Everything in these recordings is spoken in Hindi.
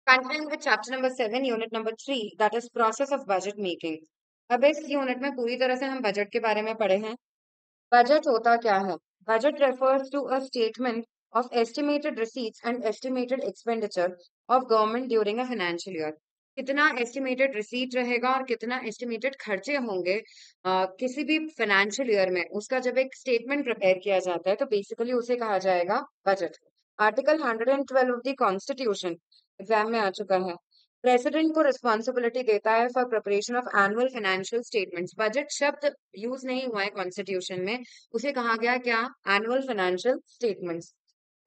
Continuing with chapter number 7, unit number 3, that is process of budget making. अब इस यूनिट में पूरी तरह से हम बजट के बारे में पढ़े हैं। बजट होता क्या है? Budget refers to a statement of estimated receipts and estimated expenditure of government during a financial year. कितना एस्टिमेटेड रिसीट रहेगा और कितना एस्टिमेटेड खर्चे होंगे किसी भी फाइनेंशियल ईयर में, उसका जब एक स्टेटमेंट प्रिपेयर किया जाता है तो बेसिकली उसे कहा जाएगा budget. Article 112 of the constitution exam में आ चुका है। प्रेसिडेंट को रिस्पॉन्सिबिलिटी देता है for preparation of annual financial statements. Budget शब्द यूज नहीं हुआ है कॉन्स्टिट्यूशन में, उसे कहा गया क्या? Annual financial statements.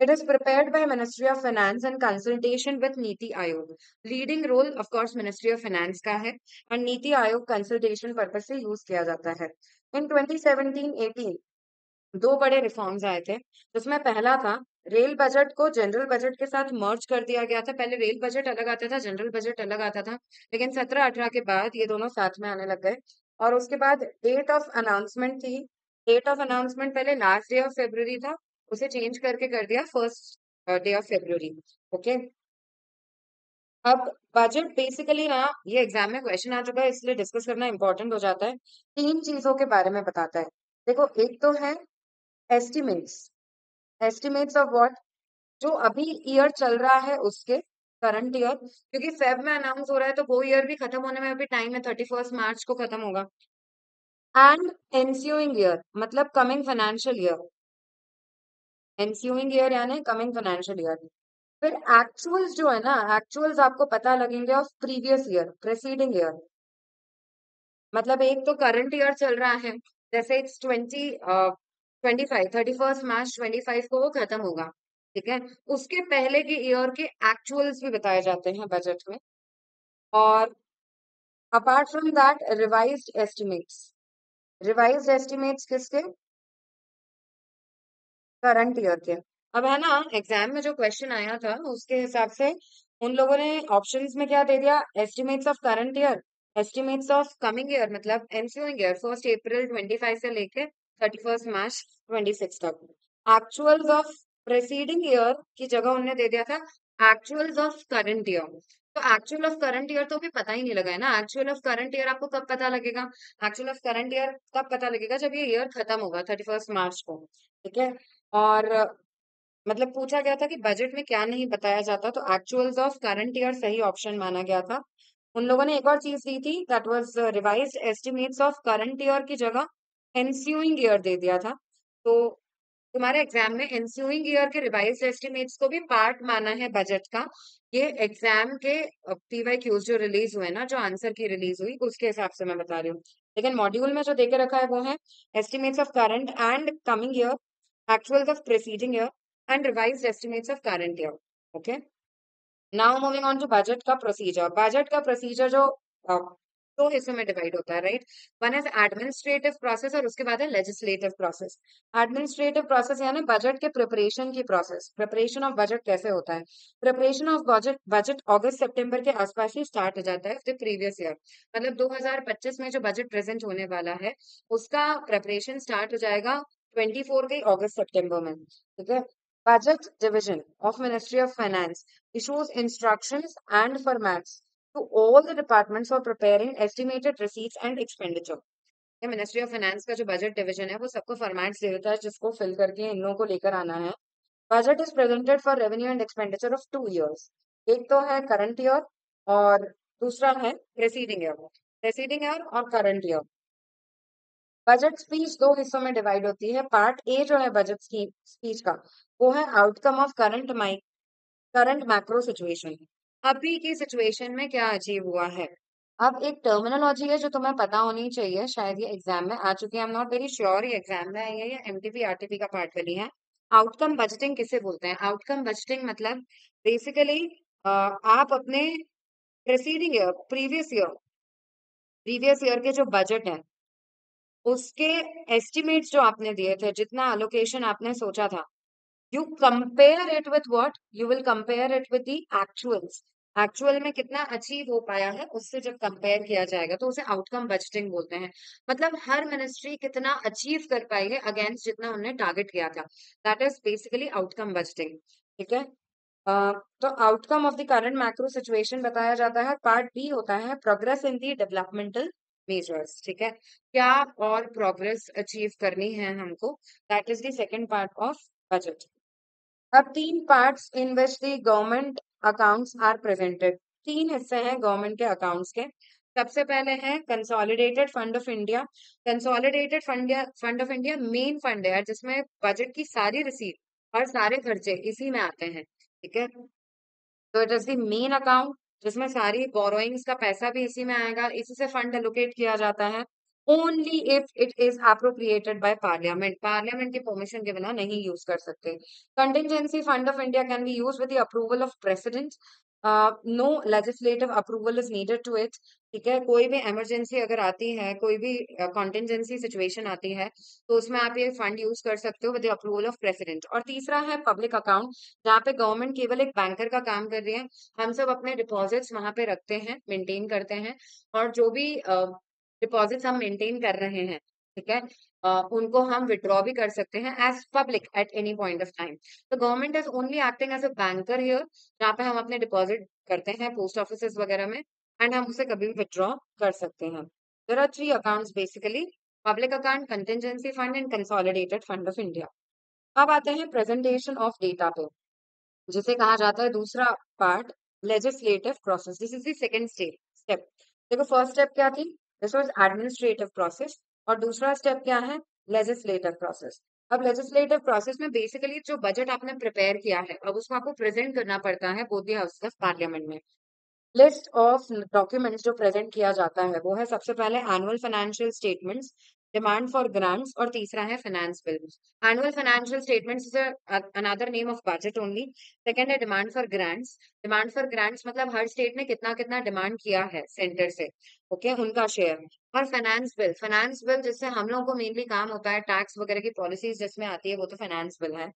It is prepared by Ministry of Finance and consultation with Niti Aayog. Leading role of course ministry of finance का है और नीति आयोग कंसल्टेशन पर्पस से यूज किया जाता है। इन 2017-18 दो बड़े रिफॉर्म्स आए थे, जिसमें पहला था रेल बजट को जनरल बजट के साथ मर्ज कर दिया गया था। पहले रेल बजट अलग आता था, जनरल बजट अलग आता था, लेकिन 17-18 के बाद ये दोनों साथ में आने लग गए। और उसके बाद डेट ऑफ अनाउंसमेंट थी। डेट ऑफ अनाउंसमेंट पहले लास्ट डे ऑफ फेब्रुवरी था, उसे चेंज करके कर दिया first day of February. Okay, अब बजट बेसिकली ना, ये एग्जाम में क्वेश्चन आ चुका है इसलिए डिस्कस करना इंपॉर्टेंट हो जाता है। तीन चीजों के बारे में बताता है। देखो, एक तो है एस्टिमेट्स। Estimates of what? जो अभी ईयर चल रहा है उसके, करंट ईयर, क्योंकि फेब में अनाउंस हो रहा है तो वो ईयर भी खत्म होने में अभी टाइम है, 31 मार्च को खत्म होगा। एंड एनस्यूइंग ईयर मतलब कमिंग फाइनेंशियल ईयर। एनस्यूइंग ईयर यानी कमिंग फाइनेंशियल ईयर। फिर एक्चुअल्स जो है ना, एक्चुअल्स आपको पता लगेंगे ऑफ प्रीवियस ईयर, प्रेसीडिंग ईयर। मतलब एक तो करंट ईयर चल रहा है, जैसे इट्स 25 31 मार्च 25 को वो खत्म होगा, ठीक है। उसके पहले के ईयर के एक्चुअल्स भी बताए जाते हैं बजट में। और apart from that revised estimates. Revised estimates किसके? करंट ईयर के। अब है ना, एग्जाम में जो क्वेश्चन आया था उसके हिसाब से उन लोगों ने ऑप्शंस में क्या दे दिया? Estimates of current year, estimates of coming year, मतलब एनस्यूइंग ईयर 1 अप्रैल 25 से लेके 31 मार्च 26 तक। एक्चुअल्स ऑफ प्रेसीडिंग ईयर की जगह उन्होंने दे दिया था एक्चुअल्स ऑफ करंट ईयर। तो एक्चुअल ऑफ करंट ईयर तो अभी पता ही नहीं लगा है ना। एक्चुअल ऑफ करंट ईयर आपको कब पता लगेगा? एक्चुअल ऑफ करंट ईयर कब पता लगेगा? जब ये ईयर खत्म होगा 31 मार्च को, ठीक है। और मतलब पूछा गया था कि बजट में क्या नहीं बताया जाता, तो एक्चुअल्स ऑफ करंट ईयर सही ऑप्शन माना गया था। उन लोगों ने एक और चीज दी थी, that was revised estimates of current year की जगह एनस्यूइंग ईयर दे दिया था। तो तुम्हारे एग्जाम में एनस्यूइंग ईयर के रिवाइज्ड एस्टिमेट्स को भी पार्ट माना है बजट का। ये एग्जाम के पीवाई क्यूज जो रिलीज हुए ना, जो आंसर की रिलीज हुई उसके हिसाब से मैं बता रही हूँ। लेकिन मॉड्यूल में जो देके रखा है वो है estimates of current and coming year, actuals of preceding year and revised estimates of current year. Okay. Now moving on to budget का procedure. Budget का procedure जो दो हिस्सों में डिवाइड होता है, right. One is administrative process और उसके बाद है लेजिस्लेटिव प्रोसेस। एडमिनिस्ट्रेटिव प्रोसेस यानी बजट के प्रिपरेशन की प्रोसेस। प्रिपरेशन ऑफ बजट कैसे होता है? प्रिपरेशन ऑफ बजट बजट अगस्त सितंबर के आसपास ही स्टार्ट हो जाता है द प्रीवियस ईयर। मतलब 2025 में जो बजट प्रेजेंट होने वाला है उसका प्रिपरेशन स्टार्ट हो जाएगा 24 के अगस्त सितंबर में, ठीक है। Budget Division of Ministry of Finance issues instructions and formats to all the departments for preparing estimated receipts and expenditure. ये मिनिस्ट्री ऑफ फाइनेंस का जो बजट डिवीजन है वो सबको फॉर्मेट्स दे देता है जिसको फिल करके इन लोगों को लेकर आना है। Budget is presented for revenue and expenditure of 2 years। एक तो है करंट ईयर और दूसरा है प्रेसीडिंग ईयर। प्रेसीडिंग ईयर और करंट ईयर। बजट स्पीच दो हिस्सों में डिवाइड होती है। पार्ट ए जो है बजट स्पीच का, वो है outcome of current macro situation. अभी की सिचुएशन में क्या अचीव हुआ है। अब एक टर्मिनोलॉजी है जो तुम्हें पता होनी चाहिए, शायद ये एग्जाम में आ चुकी है, I am not very sure ये एग्जाम में आई है या एमटीपी आरटीपी का पार्ट बनी है। आउटकम बजटिंग किसे बोलते हैं? आउटकम बजटिंग मतलब बेसिकली आप अपने प्रेसीडिंग ईयर, प्रीवियस ईयर के जो बजट है उसके एस्टिमेट्स जो आपने दिए थे, जितना अलोकेशन आपने सोचा था, you compare it with what? You will compare it with the actuals. Actual में कितना अचीव हो पाया है उससे जब कंपेयर किया जाएगा तो उसे आउटकम बजटिंग बोलते हैं। मतलब हर मिनिस्ट्री कितना अचीव कर पाई है अगेंस्ट जितना उन्होंने टारगेट किया था, that is basically outcome budgeting, ठीक है। तो outcome of the current macro situation बताया जाता है। पार्ट बी होता है progress in the developmental measures. ठीक है, क्या और प्रोग्रेस अचीव करनी है हमको, that is the second part of budget. अब तीन parts in which the government accounts are presented. तीन हिस्से हैं गवर्नमेंट के अकाउंट्स के। सबसे पहले है consolidated fund of India. Consolidated fund of India main fund है जिसमें बजट की सारी रिसीट और सारे खर्चे इसी में आते हैं। ठीक है, तो it is the main account जिसमें सारी बोरोइंग्स का पैसा भी इसी में आएगा, इसी से फंड एलोकेट किया जाता है। Only if it is appropriated by parliament, parliament के परमिशन के बिना नहीं यूज कर सकते। Contingency fund of India can be use with the approval of president. No legislative approval is needed to it. ठीक है, कोई भी इमरजेंसी अगर आती है, कोई भी कॉन्टिजेंसी सिचुएशन आती है, तो उसमें आप ये फंड यूज कर सकते हो with the approval of president. और तीसरा है पब्लिक अकाउंट, जहाँ पे गवर्नमेंट केवल एक बैंकर का काम कर रही है। हम सब अपने डिपॉजिट्स वहां पे रखते हैं, मेंटेन करते हैं, और जो भी डिपॉजिट्स हम मेंटेन कर रहे हैं, ठीक है, उनको हम विड्रॉ भी कर सकते हैं as public at any point of time. तो government is only acting as a banker here, जहाँ पे हम अपने डिपॉजिट करते हैं पोस्ट ऑफिस वगैरह में, एंड हम उसे कभी भी विड्रॉ कर सकते हैं। There are three accounts basically, public account, contingency fund and consolidated fund of India. अब आते हैं प्रेजेंटेशन ऑफ डेटा पे, जिसे कहा जाता है दूसरा part, legislative process. This is the second step. देखो फर्स्ट स्टेप क्या थी, दिस वाज एडमिनिस्ट्रेटिव प्रोसेस, और दूसरा स्टेप क्या है, लेजिस्लेटिव प्रोसेस। अब लेजिस्लेटिव प्रोसेस में बेसिकली जो बजट आपने प्रिपेयर किया है, अब उसको आपको प्रेजेंट करना पड़ता है both the houses of Parliament में। लिस्ट ऑफ डॉक्यूमेंट्स जो प्रेजेंट किया जाता है वो है सबसे पहले annual financial statements, demand for grants, और तीसरा है finance bill. Annual financial statements is another name of budget only. Second है demand for grants. Demand for grants मतलब हर स्टेट ने कितना कितना डिमांड किया है सेंटर से, ओके, उनका शेयर। और फाइनेंस बिल, फाइनेंस बिल जिससे हम लोगों को मेनली काम होता है, टैक्स वगैरह की पॉलिसीज जिसमें आती है, वो तो फाइनेंस बिल है।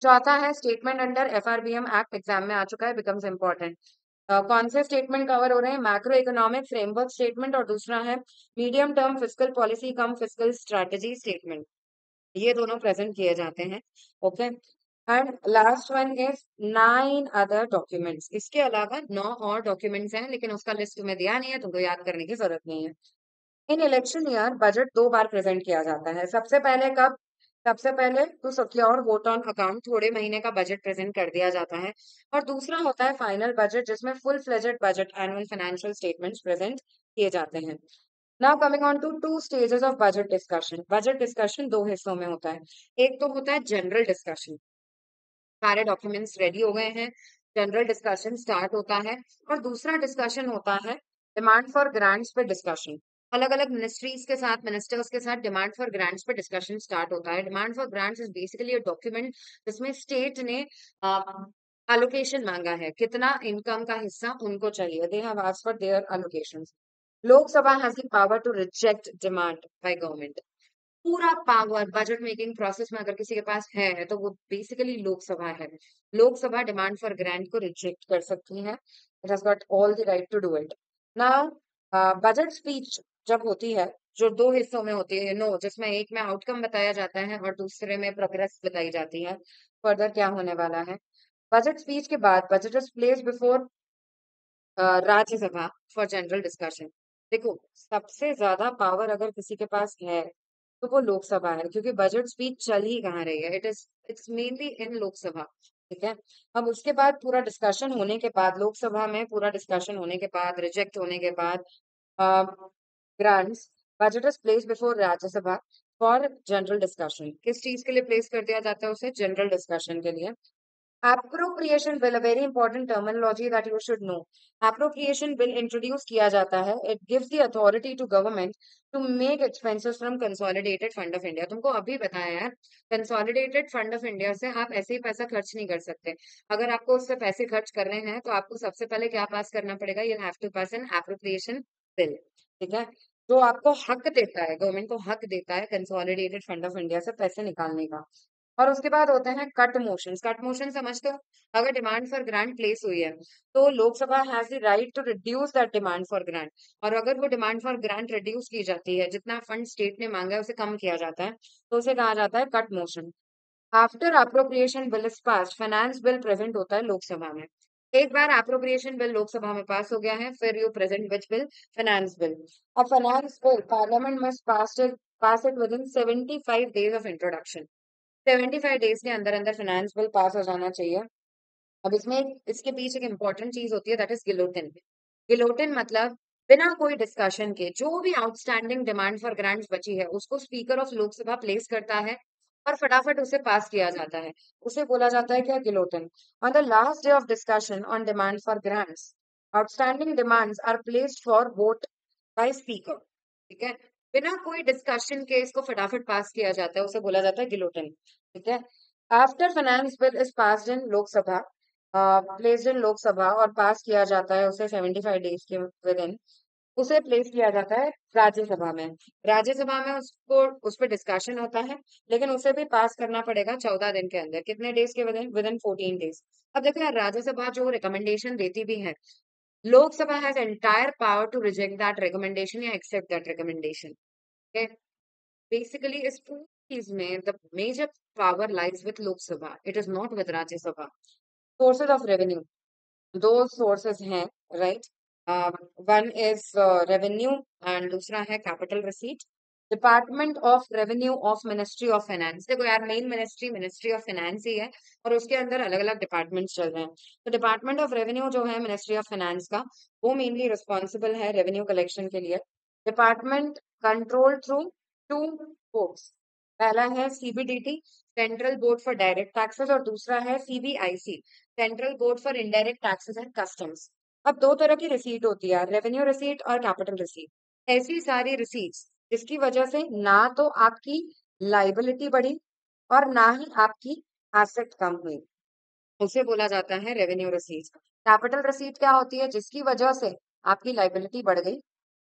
चौथा है statement under FRBM act, exam में आ चुका है, बिकम्स इंपॉर्टेंट। कौन से स्टेटमेंट कवर हो रहे हैं, मैक्रो इकोनॉमिक फ्रेमवर्क स्टेटमेंट, और दूसरा है मीडियम टर्म फिस्कल पॉलिसी कम फिस्कल स्ट्रेटेजी स्टेटमेंट। ये दोनों प्रेजेंट किए जाते हैं, okay. And last one is 9 other documents. इसके अलावा 9 और डॉक्यूमेंट्स हैं, लेकिन उसका लिस्ट तुम्हें दिया नहीं है, तुमको याद करने की जरूरत नहीं है। इन इलेक्शन ईयर बजट दो बार प्रेजेंट किया जाता है। सबसे पहले कब, सबसे पहले to secure vote on account, थोड़े महीने का बजट प्रेजेंट कर दिया जाता है। और दूसरा होता है फाइनल बजट, जिसमें full fledged budget annual financial statements present किए जाते हैं। Now coming on to two stages of budget discussion. Budget discussion दो हिस्सों में होता है। एक तो होता है जनरल डिस्कशन, सारे डॉक्यूमेंट्स रेडी हो गए हैं, जनरल डिस्कशन स्टार्ट होता है। और दूसरा डिस्कशन होता है डिमांड फॉर ग्रांट्स पे डिस्कशन। अलग अलग मिनिस्ट्रीज के साथ, मिनिस्टर्स के साथ डिमांड फॉर ग्रांट्स पे डिस्कशन स्टार्ट होता है। Demand for grants is basically a document जिसमें स्टेट ने एलोकेशन मांगा है, कितना इनकम का हिस्सा उनको चाहिए, they have asked for their allocations. Lok Sabha has the power to reject demand by government. पूरा पावर बजट मेकिंग प्रोसेस में अगर किसी के पास है तो वो बेसिकली लोकसभा है। लोकसभा डिमांड फॉर ग्रांट को रिजेक्ट कर सकती है, it has got all the right to do it. Now budget speech जब होती है, जो दो हिस्सों में होती है, नो, जिसमें एक में आउटकम बताया जाता है और दूसरे में प्रोग्रेस बताई जाती है, फर्दर क्या होने वाला है। बजट स्पीच के बाद budget is place before Rajya Sabha for general discussion. देखो सबसे ज्यादा पावर अगर किसी के पास है तो वो लोकसभा है, क्योंकि बजट स्पीच चल ही कहाँ रही है, इट्स मेनली इन लोकसभा। ठीक है, अब उसके बाद पूरा डिस्कशन होने के बाद, लोकसभा में पूरा डिस्कशन होने के बाद, रिजेक्ट होने के बाद, grants, budget is place before Rajya Sabha for general discussion. किस चीज के लिए प्लेस कर दिया जाता है उसे, जनरल डिस्कशन के लिए। Appropriation bill, a very important terminology that you should know. Appropriation bill introduce किया जाता है, it gives the authority to government to make expenses from consolidated fund of India. तुमको अभी बताया यार, कंसोलिडेटेड फंड ऑफ इंडिया से आप ऐसे ही पैसा खर्च नहीं कर सकते। अगर आपको उससे पैसे खर्च करने हैं तो आपको सबसे पहले क्या पास करना पड़ेगा, you have to pass an appropriation bill. ठीक है, जो आपको हक देता है, गवर्नमेंट को हक देता है कंसोलिडेटेड फंड ऑफ इंडिया से पैसे निकालने का। और उसके बाद होते हैं कट मोशन। कट मोशन समझते हो, अगर डिमांड फॉर ग्रांट प्लेस हुई है तो Lok Sabha has the right to reduce that demand for grant. और अगर वो डिमांड फॉर ग्रांट रिड्यूस की जाती है, जितना फंड स्टेट ने मांगा है उसे कम किया जाता है, तो उसे कहा जाता है cut motion. After appropriation bill is pass, finance bill present होता है लोकसभा में। एक बार अप्रोप्रिएशन बिल लोकसभा में पास हो गया है, फिर you present which bill? Finance bill. अब finance bill Parliament must pass it within 75 days of introduction. 75 days के अंदर अंदर फाइनेंस बिल पास हो जाना चाहिए। अब इसमें इसके पीछे एक इंपॉर्टेंट चीज होती है, दैट इज गिलोटिन। गिलोटिन मतलब बिना कोई डिस्कशन के जो भी आउटस्टैंडिंग डिमांड फॉर ग्रांट्स बची है उसको स्पीकर ऑफ लोकसभा प्लेस करता है और फटाफट उसे पास किया जाता है। उसे बोला जाता है क्या? Guillotine. On the last day of discussion on demand for grants, outstanding demands are placed for vote by speaker. ठीक है, बिना कोई डिस्कशन के इसको फटाफट पास किया जाता है, उसे बोला जाता है गिलोटिन। ठीक है, after finance bill is passed in Lok Sabha, placed in Lok Sabha और पास किया जाता है उसे 75 डेज के विद इन, उसे प्लेस किया जाता है राज्यसभा में। राज्यसभा में उसको उस पर डिस्कशन होता है, लेकिन उसे भी पास करना पड़ेगा 14 दिन के अंदर। कितने डेज के? Within 14 days. अब देखो यार, राज्यसभा जो रिकमेंडेशन देती भी है, Lok Sabha has entire power to reject that recommendation या एक्सेप्ट दैट रिकमेंडेशन। बेसिकली इस पूरी चीज में the major power lies with Lok Sabha, it is not with Rajya Sabha. Sources of revenue, दो सोर्सेस हैं, right? One is revenue and दूसरा है capital receipt. Department of revenue of ministry of finance, देखो यार, main ministry ministry of finance ही है और उसके अंदर अलग अलग डिपार्टमेंट्स चल रहे हैं। तो डिपार्टमेंट ऑफ रेवेन्यू जो है मिनिस्ट्री ऑफ फाइनेंस का, वो मेनली रिस्पॉन्सिबल है रेवेन्यू कलेक्शन के लिए। Department control through two boards, पहला है CBDT, central board for direct taxes, और दूसरा है CBIC, central board for indirect taxes and customs. अब दो तरह की रिसीट होती है, रेवेन्यू रिसीट और कैपिटल रिसीट। ऐसी सारी रिसीट्स जिसकी वजह से ना तो आपकी लाइबिलिटी बढ़ी और ना ही आपकी एसेट कम हुई, उसे बोला जाता है रेवेन्यू रिसीट। कैपिटल रिसीट क्या होती है? जिसकी वजह से आपकी लाइबिलिटी बढ़ गई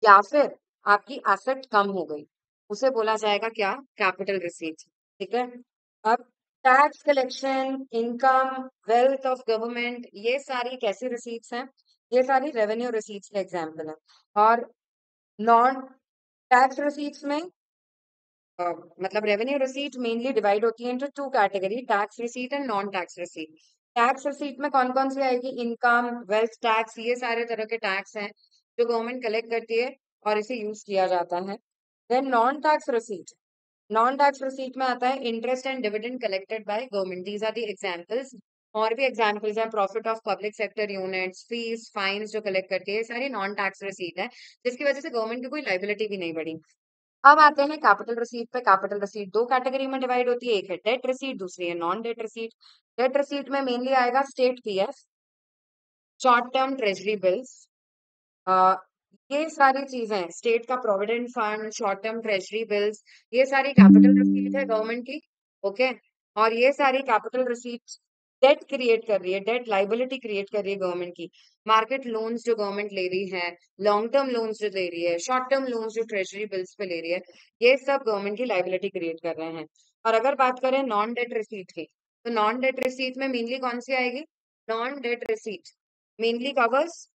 या फिर आपकी एसेट कम हो गई, उसे बोला जाएगा क्या? Capital receipt. ठीक है, अब tax collection, income, wealth of government, ये सारी कैसी रिसीट्स हैं? ये सारी रेवेन्यू रिसीट्स के एग्जाम्पल है। और नॉन टैक्स रिसीट्स में मतलब रेवेन्यू रिसीट मेनली डिवाइड होती है into two category, tax receipt and non tax receipt. Tax receipt में कौन कौन सी आएगी? इनकम, वेल्थ टैक्स, ये सारे तरह के टैक्स हैं जो गवर्नमेंट कलेक्ट करती है और इसे यूज किया जाता है। Then non tax receipt, non tax receipt में आता है interest and dividend collected by government, these are the examples. और भी एग्जांपल्स हैं, profit of public sector units, fees, fines जो कलेक्ट करती है, ये सारी नॉन टैक्स रिसीट है, जिसकी वजह से गवर्नमेंट की कोई लाइबिलिटी भी नहीं बढ़ी। अब आते हैं कैपिटल रिसीट पे। कैपिटल रिसीट दो कैटेगरी में डिवाइड होती है, एक है डेट रिसीट, दूसरी है non debt receipt. Debt receipt में मेनली आएगा state PF, short term treasury bills, ये सारी चीजें, स्टेट का provident fund, short term treasury bills, ये सारी कैपिटल रिसीट है गवर्नमेंट की। ओके, और ये सारी कैपिटल रिसीट डेट क्रिएट कर रही है, डेट लाइबिलिटी क्रिएट कर रही है गवर्नमेंट की। मार्केट लोन्स जो गवर्नमेंट ले रही है, लॉन्ग टर्म लोन्स जो ले रही है, शॉर्ट टर्म लोन्स जो ट्रेजरी बिल्स पे ले रही है, ये सब गवर्नमेंट की लाइबिलिटी क्रिएट कर रहे हैं। और अगर बात करें नॉन डेट रिसीट की, तो नॉन डेट रिसीट में मेनली कौन सी आएगी? Non debt receipt mainly covers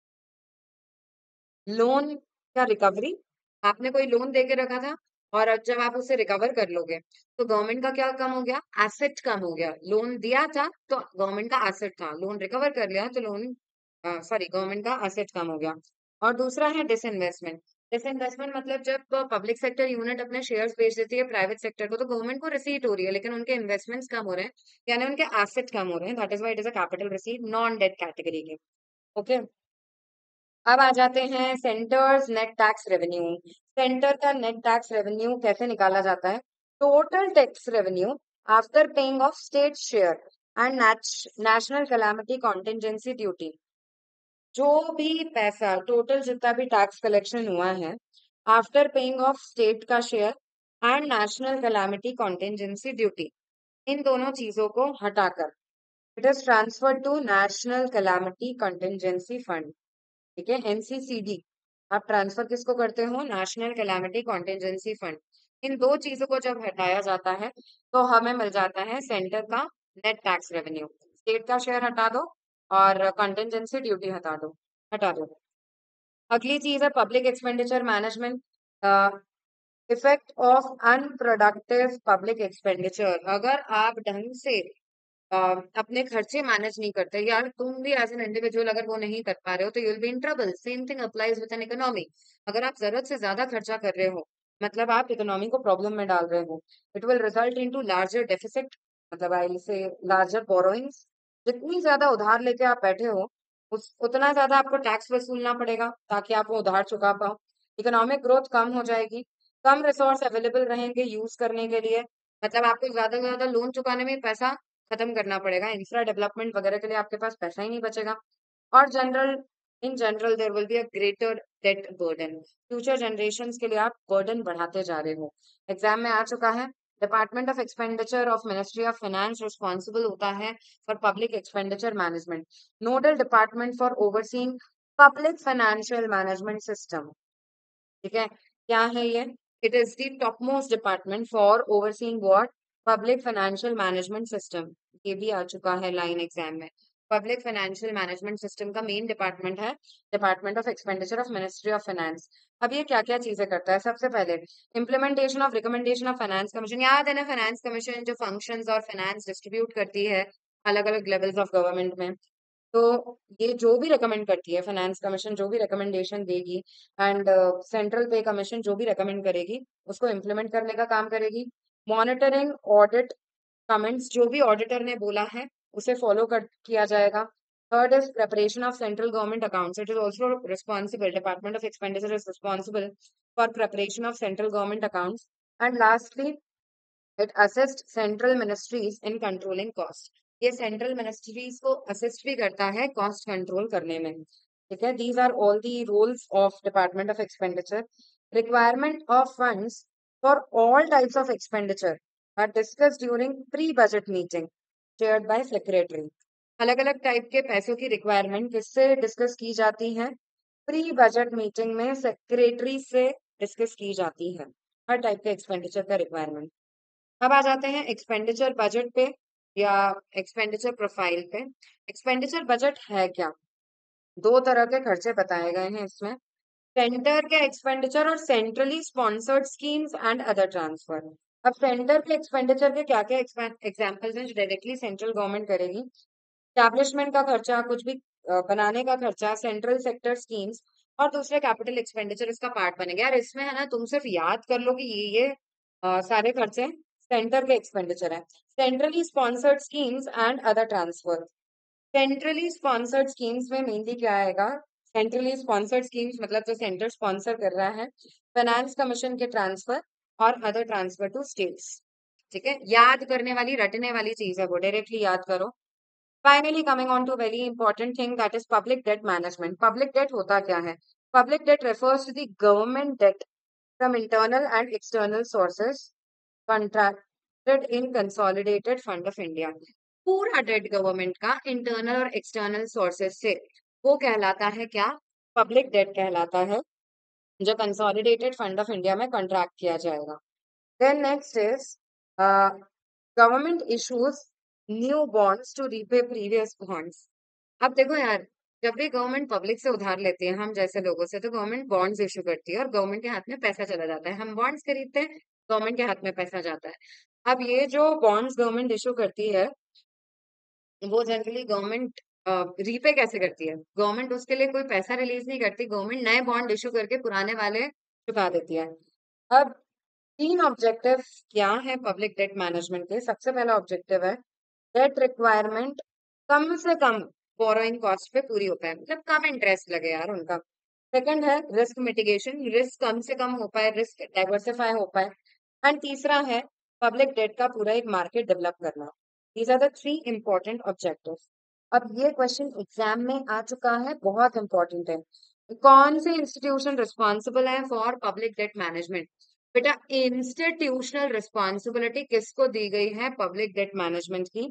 loan का रिकवरी। आपने कोई लोन दे के रखा था और अब जब आप उसे रिकवर कर लोगे तो गवर्नमेंट का क्या कम हो गया? एसेट कम हो गया। लोन दिया था तो गवर्नमेंट का एसेट था, लोन रिकवर कर लिया तो लोन सॉरी गवर्नमेंट का एसेट कम हो गया। और दूसरा है डिसइन्वेस्टमेंट। डिसइन्वेस्टमेंट मतलब जब पब्लिक सेक्टर यूनिट अपने शेयर्स बेच देती है प्राइवेट सेक्टर को, तो गवर्नमेंट को रिसीट हो रही है लेकिन उनके इन्वेस्टमेंट्स कम हो रहे हैं, यानी उनके एसेट कम हो रहे हैं, that is why it is a capital receipt, non debt category के। ओके, अब आ जाते हैं centres net tax revenue. Centre का नेट टैक्स रेवेन्यू कैसे निकाला जाता है? Total tax revenue after paying of state share and national calamity contingency duty. जो भी पैसा, टोटल जितना भी टैक्स कलेक्शन हुआ है आफ्टर पेइंग ऑफ स्टेट का share and national calamity contingency duty, इन दोनों चीजों को हटाकर it is transfer to national calamity contingency fund. ठीक है, एनसीसीडी। आप ट्रांसफर किसको करते हो? National calamity contingency fund. इन दो चीजों को जब हटाया जाता है तो हमें मिल जाता है सेंटर का नेट टैक्स रेवेन्यू। स्टेट का शेयर हटा दो और कॉन्टिजेंसी ड्यूटी हटा दो। अगली चीज है public expenditure management. Effect of unproductive public expenditure, अगर आप ढंग से अ, अपने खर्चे मैनेज नहीं करते, यार तुम भी एज एन इंडिविजुअल अगर वो नहीं कर पा रहे हो तो you will be in trouble. Same thing applies with an economy. अगर आप जरूरत से ज्यादा खर्चा कर रहे हो, मतलब आप इकोनॉमी को प्रॉब्लम में डाल रहे हो, it will result into larger deficit, मतलब आई से लार्जर बोरोइंग्स। जितनी ज्यादा उधार लेके आप बैठे हो, उस उतना ज्यादा आपको टैक्स वसूलना पड़ेगा ताकि आप वो उधार चुका पाओ। इकोनॉमिक ग्रोथ कम हो जाएगी, कम रिसोर्स अवेलेबल रहेंगे यूज करने के लिए, मतलब आपको ज्यादा से ज्यादा लोन चुकाने में पैसा खत्म करना पड़ेगा, इंफ्रा डेवलपमेंट वगैरह के लिए आपके पास पैसा ही नहीं बचेगा। और in general there will be a greater debt burden, future generations के लिए आप बर्डन बढ़ाते जा रहे हो। एग्जाम में आ चुका है, department of expenditure of ministry of finance responsible होता है for public expenditure management, nodal department for overseeing public financial management system. ठीक है, क्या है ये? It is the top most department for overseeing what? Public financial management system. ये भी आ चुका है लाइन एग्जाम में। पब्लिक फाइनेंशियल मैनेजमेंट सिस्टम का मेन डिपार्टमेंट है department of expenditure of ministry of finance. अब ये क्या क्या चीजें करता है? सबसे पहले implementation of recommendation of finance commission. याद है ना, फाइनेंस कमीशन जो फंक्शंस और फाइनेंस डिस्ट्रीब्यूट करती है अलग अलग लेवल्स ऑफ गवर्नमेंट में। तो ये जो भी रिकमेंड करती है फाइनेंस कमीशन, जो भी रिकमेंडेशन देगी, एंड सेंट्रल पे कमीशन जो भी रिकमेंड करेगी, उसको इम्प्लीमेंट करने का काम करेगी। मॉनिटरिंग ऑडिट कमेंट्स, जो भी ऑडिटर ने बोला है उसे फॉलो कर किया जाएगा। Third is preparation of central government accounts, it is also responsible, department of expenditure is responsible for preparation of central government accounts. And lastly it assist central ministries in controlling cost, ये सेंट्रल मिनिस्ट्रीज को असिस्ट भी करता है कॉस्ट कंट्रोल करने में। ठीक है, these are all the roles of department of expenditure. Requirement of funds for all types of expenditure are discuss during pre budget meeting chaired by secretary. अलग अलग टाइप के पैसों की रिक्वायरमेंट किससे डिस्कस की जाती है? प्री बजट मीटिंग में सेक्रेटरी से डिस्कस की जाती है हर टाइप के एक्सपेंडिचर का रिक्वायरमेंट। अब आ जाते हैं एक्सपेंडिचर बजट पे या एक्सपेंडिचर प्रोफाइल पे। एक्सपेंडिचर बजट है क्या? दो तरह के खर्चे बताए गए हैं इसमें, सेंटर के एक्सपेंडिचर और centrally sponsored schemes and other transfer. अब सेंटर के एक्सपेंडिचर के क्या क्या एग्जाम्पल्स हैं जो डायरेक्टली सेंट्रल गवर्नमेंट करेगी? एस्टैब्लिशमेंट का खर्चा, कुछ भी बनाने का खर्चा, सेंट्रल सेक्टर स्कीम्स, और दूसरे कैपिटल एक्सपेंडिचर इसका पार्ट बनेगा। यार इसमें है ना, तुम सिर्फ याद कर लो कि ये सारे खर्चे सेंटर के एक्सपेंडिचर है। Centrally sponsored schemes and other transfer. Centrally sponsored schemes में मेनली क्या आएगा? सेंट्रली स्पॉन्सर्ड स्कीम्स मतलब जो सेंटर स्पॉन्सर कर रहा है, फाइनेंस कमीशन के ट्रांसफर और अदर ट्रांसफर टू स्टेट्स। ठीक है, याद करने वाली रटने वाली चीज है वो, डायरेक्टली याद करो। Finally, coming on to a very important thing, that is public debt management. Public debt होता क्या है? Public debt refers to the government debt from internal and external sources contracted in consolidated fund of India. पूरा डेट गवर्नमेंट का इंटरनल और एक्सटर्नल सोर्सेस से, वो कहलाता है क्या? पब्लिक डेट कहलाता है, जो कंसोलिडेटेड फंड ऑफ इंडिया में कॉन्ट्रैक्ट किया जाएगा। Then next is government issues new bonds to repay previous bonds. अब देखो यार, जब भी गवर्नमेंट पब्लिक से उधार लेती है हम जैसे लोगों से, तो गवर्नमेंट बॉन्ड्स इशू करती है और गवर्नमेंट के हाथ में पैसा चला जाता है। हम बॉन्ड्स खरीदते हैं, गवर्नमेंट के हाथ में पैसा जाता है। अब ये जो बॉन्ड्स गवर्नमेंट इशू करती है, वो जनरली गवर्नमेंट रीपे कैसे करती है? गवर्नमेंट उसके लिए कोई पैसा रिलीज नहीं करती, गवर्नमेंट नए बॉन्ड इशू करके पुराने वाले चुका देती है। अब तीन ऑब्जेक्टिव क्या है पब्लिक डेट मैनेजमेंट के? सबसे पहला ऑब्जेक्टिव है डेट रिक्वायरमेंट कम से कम बोरोइंग कॉस्ट पे पूरी हो पाए, मतलब कम इंटरेस्ट लगे यार उनका। सेकंड है रिस्क मिटिगेशन, रिस्क कम से कम हो पाए, रिस्क डाइवर्सिफाई हो पाए। एंड तीसरा है पब्लिक डेट का पूरा एक मार्केट डेवलप करना। These are the three important objectives. अब ये क्वेश्चन एग्जाम में आ चुका है, बहुत इंपॉर्टेंट है। कौन से इंस्टीट्यूशन रिस्पॉन्सिबल है फॉर पब्लिक डेट मैनेजमेंट? बेटा इंस्टीट्यूशनल रिस्पॉन्सिबिलिटी किसको दी गई है पब्लिक डेट मैनेजमेंट की?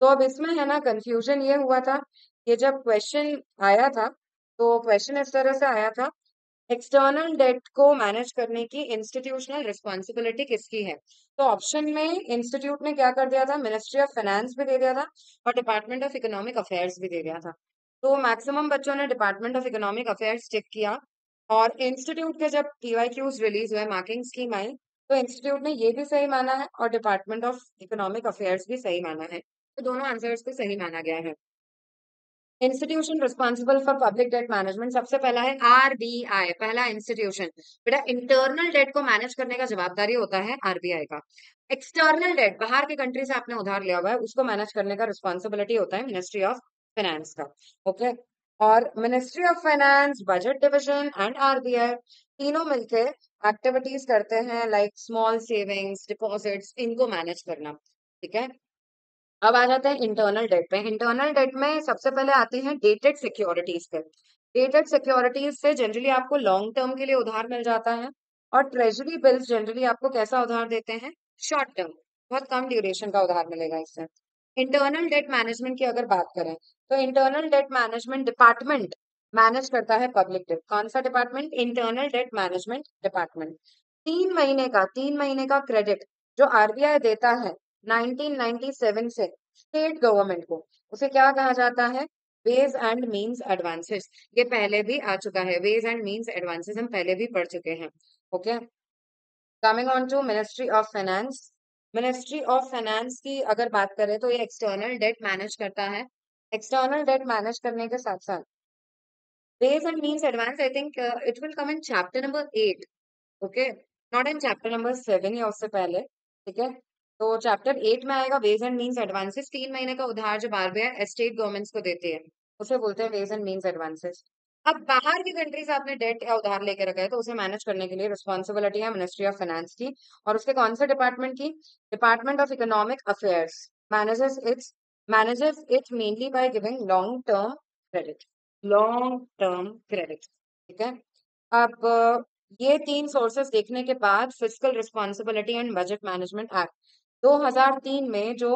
तो अब इसमें है ना कंफ्यूजन ये हुआ था, ये जब क्वेश्चन आया था तो क्वेश्चन इस तरह से आया था, एक्सटर्नल डेट को मैनेज करने की इंस्टीट्यूशनल रिस्पॉन्सिबिलिटी किसकी है? तो ऑप्शन में इंस्टीट्यूट ने क्या कर दिया था, मिनिस्ट्री ऑफ फाइनेंस भी दे दिया था और डिपार्टमेंट ऑफ इकोनॉमिक अफेयर्स भी दे दिया था। तो मैक्सिमम बच्चों ने डिपार्टमेंट ऑफ इकोनॉमिक अफेयर्स टिक किया और इंस्टीट्यूट के जब पीवाईक्यूज रिलीज हुए, मार्किंग स्कीम आई, तो इंस्टीट्यूट ने ये भी सही माना है और डिपार्टमेंट ऑफ इकोनॉमिक अफेयर्स भी सही माना है, तो दोनों आंसर्स को सही माना गया है। Institution responsible for public debt management, सबसे पहला है आरबीआई, पहला इंस्टीट्यूशन। बेटा इंटरनल डेट को मैनेज करने का जवाबदारी होता है आरबीआई का। एक्सटर्नल डेट, बाहर की कंट्री से आपने उधार लिया हुआ है, उसको मैनेज करने का रिस्पॉन्सिबिलिटी होता है मिनिस्ट्री ऑफ फाइनेंस का। ओके, और ministry of finance, budget division and RBI तीनों मिलके एक्टिविटीज करते हैं, लाइक स्मॉल सेविंग्स, डिपॉजिट्स, इनको मैनेज करना। ठीक है, अब आ जाते हैं इंटरनल डेट पे। इंटरनल डेट में सबसे पहले आती हैं डेटेड सिक्योरिटीज पे। डेटेड सिक्योरिटीज से जनरली आपको लॉन्ग टर्म के लिए उधार मिल जाता है, और ट्रेजरी बिल्स जनरली आपको कैसा उधार देते हैं? शॉर्ट टर्म, बहुत कम ड्यूरेशन का उधार मिलेगा इससे। इंटरनल डेट मैनेजमेंट की अगर बात करें, तो internal debt management department manage करता है पब्लिक डेट। कौन सा department? Internal debt management department. 3 महीने का क्रेडिट जो आरबीआई देता है 1997 से स्टेट गवर्नमेंट को, उसे क्या कहा जाता है? Ways and means advances. ये पहले भी आ चुका है, वेज एंड मीन्स एडवांसेस हम पहले भी पढ़ चुके हैं। Okay, coming on to ministry of finance. Ministry of finance की अगर बात करें तो ये एक्सटर्नल डेट मैनेज करता है। एक्सटर्नल डेट मैनेज करने के साथ साथ ways and means advance, I think it will come in chapter number 8। Okay, not in chapter number 7 या उससे पहले। ठीक है, तो चैप्टर 8 में आएगा वेज एंड मीन्स एडवांसेस। 3 महीने का उधार जब आरबीआई स्टेट गवर्नमेंट्स को देती है, उसे बोलते हैं वेज एंड मीन्स एडवांसेस। अब बाहर की कंट्री से आपने डेट या उधार लेके रखा है, तो उसे मैनेज करने के लिए रिस्पॉन्सिबिलिटी है मिनिस्ट्री ऑफ फाइनेंस की। और उसके कौन से डिपार्टमेंट की? Department of economic affairs manages it mainly by giving long term credit. Long term credit, ठीक है। अब ये तीन सोर्सेस देखने के बाद fiscal responsibility and budget management act 2003 में जो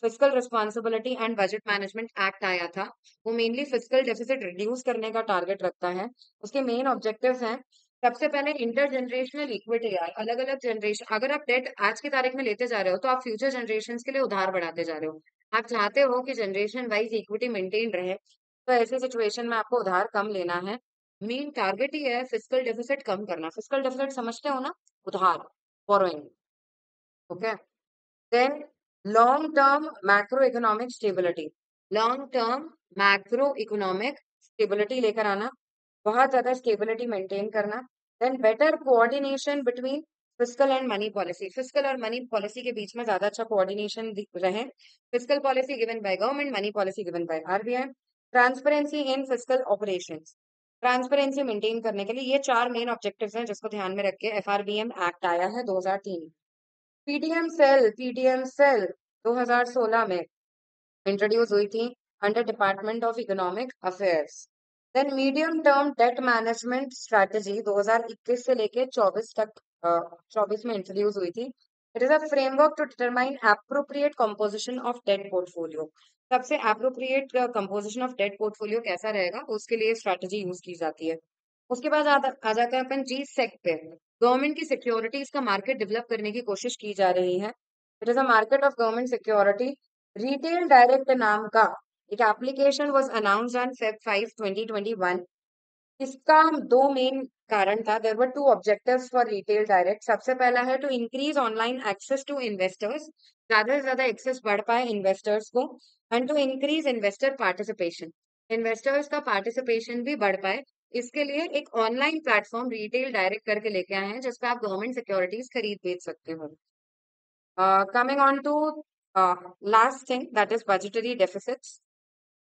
fiscal responsibility and budget management act आया था, वो मेनली फिस्कल डेफिसिट रिड्यूस करने का टारगेट रखता है। उसके मेन ऑब्जेक्टिव्स हैं, सबसे पहले इंटर जनरेशनल इक्विटी। यार अलग अलग जनरेशन, अगर आप डेट आज की तारीख में लेते जा रहे हो, तो आप फ्यूचर जनरेशन के लिए उधार बढ़ाते जा रहे हो। आप चाहते हो कि जनरेशन वाइज इक्विटी मेंटेन रहे, तो ऐसे सिचुएशन में आपको उधार कम लेना है। मेन टारगेट ही है फिस्कल डेफिसिट कम करना। फिस्कल डेफिसिट समझते हो ना? उधार, borrowing. Okay, then long term macro economic stability. Long term macro economic stability लेकर आना, बहुत ज्यादा स्टेबिलिटी मेंटेन करना। Then better coordination between fiscal and money policy. Fiscal और मनी पॉलिसी के बीच में ज्यादा अच्छा कोऑर्डिनेशन रहे। Fiscal policy given by government, money policy given by RBI. Transparency in fiscal operations, transparency maintain करने के लिए ये चार मेन ऑब्जेक्टिव्स हैं, जिसको ध्यान में रख के एफआरबीएम एक्ट आया है 2003। पीडीएम सेल 2016 में इंट्रोड्यूस हुई थी under department of economic affairs. Then medium term debt management strategy 2021 से लेके 24 तक, 24 में इंट्रोड्यूस हुई थी। It is a framework to determine appropriate composition of debt portfolio. सबसे appropriate composition of debt portfolio कैसा रहेगा, उसके लिए स्ट्रेटजी यूज की जाती है। उसके बाद आ जाता है अपन जी सेक पे। गवर्नमेंट की सिक्योरिटीज का मार्केट डेवलप करने की कोशिश की जा रही है। It is a market of government security. Retail direct नाम का एक application was announce on Feb 5, 2021। इसका दो मेन कारण था। There were two objectives for retail direct. सबसे पहला है to increase online access to investors, ज्यादा से ज्यादा एक्सेस बढ़ पाए इन्वेस्टर्स को। And to increase investor participation, investors का पार्टिसिपेशन भी बढ़ पाए। इसके लिए एक ऑनलाइन प्लेटफॉर्म रिटेल डायरेक्ट करके लेके आए हैं, जिसपे आप गवर्नमेंट सिक्योरिटीज खरीद बेच सकते हो। Coming on to last thing, that is budgetary deficits.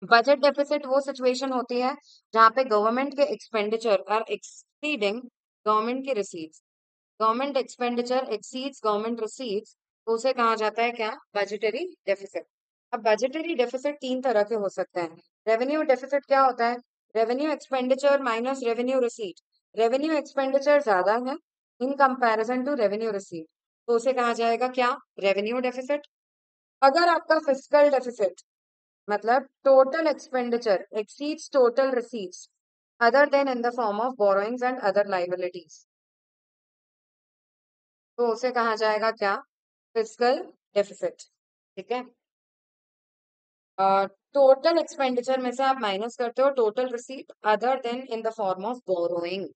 Budget deficit वो सिचुएशन होती है जहां पे गवर्नमेंट के एक्सपेंडिचर आर एक्सीडिंग गवर्नमेंट की receipts. Government expenditure exceeds government receipts, तो उसे कहा जाता है क्या? Budgetary deficit. अब बजटरी डेफिसिट तीन तरह के हो सकते हैं। रेवेन्यू डेफिसिट क्या होता है? Revenue expenditure minus revenue receipt. Revenue expenditure ज्यादा है in comparison to revenue receipt, तो उसे कहा जाएगा क्या? Revenue deficit. अगर आपका फिस्कल डेफिसिट मतलब total expenditure exceeds total receipts other than in the form of borrowings and other liabilities, तो उसे कहा जाएगा क्या? Fiscal deficit. ठीक है, टोटल एक्सपेंडिचर में से आप माइनस करते हो total receipt other than in the form of borrowing.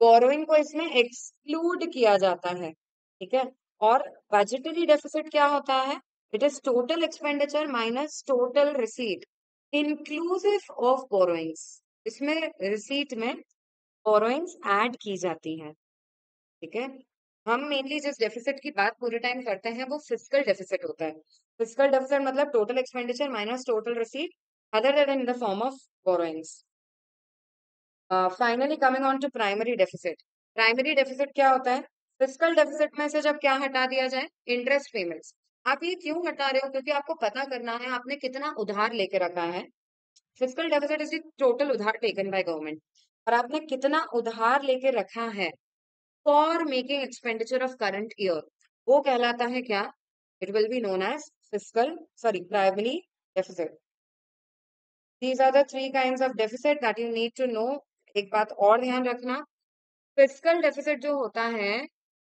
Borrowing को इसमें एक्सक्लूड किया जाता है, ठीक है। और बजटरी डेफिसिट क्या होता है? It is total expenditure minus total receipt inclusive of borrowings. इसमें रिसीट में बोरोइंग्स ऐड की जाती है, ठीक है। हम मेनली जिस डेफिसिट की बात पूरे टाइम करते हैं वो फिस्कल डेफिसिट होता है। फिस्कल डेफिसिट मतलब total expenditure minus total receipt other than in the form of borrowings. Finally coming on to primary deficit. Primary deficit क्या होता है? फिस्कल डेफिसिट में से जब क्या हटा दिया जाए? Interest payments. आप ये क्यों हटा रहे हो? क्योंकि आपको पता करना है आपने कितना उधार लेके रखा है। Fiscal deficit is the total उधार टेकन बाय गवर्नमेंट, और आपने कितना उधार लेके रखा है for making expenditure of current year, वो कहलाता है क्या? It will be known as fiscal, sorry, primary deficit. These are the three kinds of deficit that you need to know. एक बात और ध्यान रखना, फिस्कल डेफिसिट जो होता है,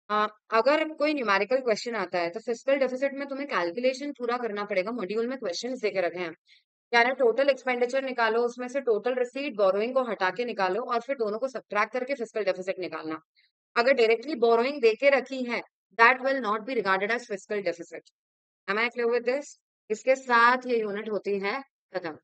अ, अगर कोई न्यूमेरिकल क्वेश्चन आता है तो फिस्कल डेफिसिट में तुम्हें कैलकुलेशन पूरा करना पड़ेगा। मॉड्यूल में क्वेश्चंस देके रखे हैं, यानी टोटल एक्सपेंडिचर निकालो, उसमें से टोटल रिसीट बोरोइंग को हटा के निकालो और फिर दोनों को सब्ट्रैक्ट करके फिस्कल डेफिसिट निकालना। अगर डायरेक्टली बोरोइंग देके रखी है, that will not be regarded as fiscal deficit. Am I clear with this? इसके साथ ये यूनिट होती है खत्म।